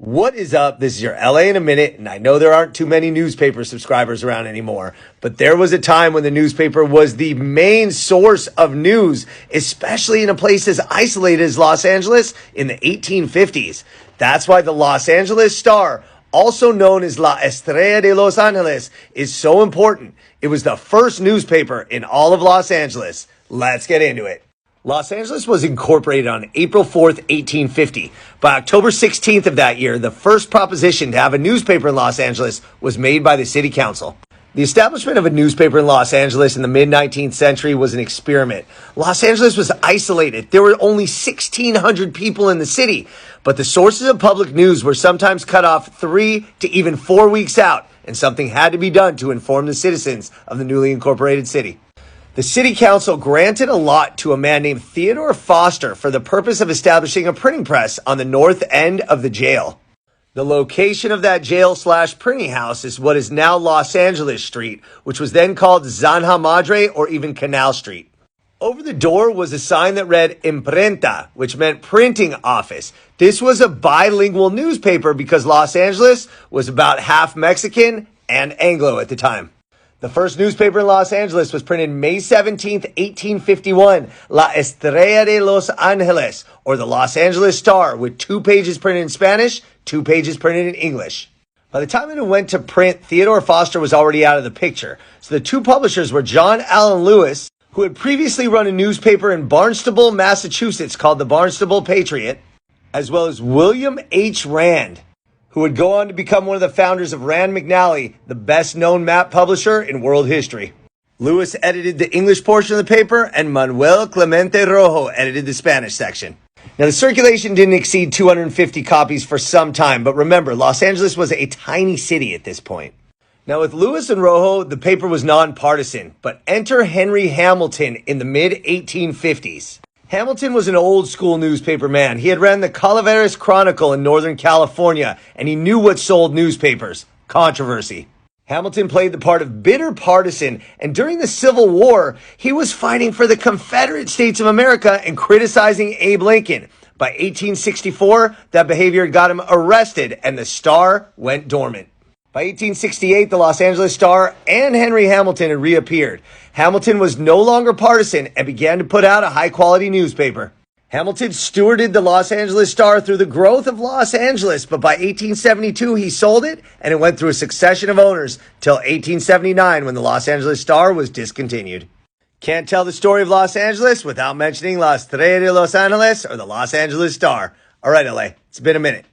What is up? This is your LA in a minute, and I know there aren't too many newspaper subscribers around anymore, but there was a time when the newspaper was the main source of news, especially in a place as isolated as Los Angeles in the 1850s. That's why the Los Angele Star, also known as La Estrella de Los Angeles, is so important. It was the first newspaper in all of Los Angeles. Let's get into it. Los Angeles was incorporated on April 4th, 1850. By October 16th of that year, the first proposition to have a newspaper in Los Angeles was made by the city council. The establishment of a newspaper in Los Angeles in the mid-19th century was an experiment. Los Angeles was isolated. There were only 1,600 people in the city, but the sources of public news were sometimes cut off 3 to even 4 weeks out, and something had to be done to inform the citizens of the newly incorporated city. The city council granted a lot to a man named Theodore Foster for the purpose of establishing a printing press on the north end of the jail. The location of that jail/printing house is what is now Los Angeles Street, which was then called Zanja Madre or even Canal Street. Over the door was a sign that read Imprenta, which meant printing office. This was a bilingual newspaper because Los Angeles was about half Mexican and Anglo at the time. The first newspaper in Los Angeles was printed May 17th, 1851, La Estrella de Los Angeles, or the Los Angele Star, with 2 pages printed in Spanish, 2 pages printed in English. By the time it went to print, Theodore Foster was already out of the picture. So the 2 publishers were John Allen Lewis, who had previously run a newspaper in Barnstable, Massachusetts called the Barnstable Patriot, as well as William H. Rand, who would go on to become one of the founders of Rand McNally, the best-known map publisher in world history. Lewis edited the English portion of the paper, and Manuel Clemente Rojo edited the Spanish section. Now, the circulation didn't exceed 250 copies for some time, but remember, Los Angeles was a tiny city at this point. Now, with Lewis and Rojo, the paper was nonpartisan, but enter Henry Hamilton in the mid-1850s. Hamilton was an old-school newspaper man. He had ran the Calaveras Chronicle in Northern California, and he knew what sold newspapers: controversy. Hamilton played the part of bitter partisan, and during the Civil War, he was fighting for the Confederate States of America and criticizing Abe Lincoln. By 1864, that behavior got him arrested, and the Star went dormant. By 1868, the Los Angeles Star and Henry Hamilton had reappeared. Hamilton was no longer partisan and began to put out a high-quality newspaper. Hamilton stewarded the Los Angeles Star through the growth of Los Angeles, but by 1872, he sold it, and it went through a succession of owners till 1879 when the Los Angeles Star was discontinued. Can't tell the story of Los Angeles without mentioning La Estrella de Los Angeles or the Los Angeles Star. All right, LA, it's been a minute.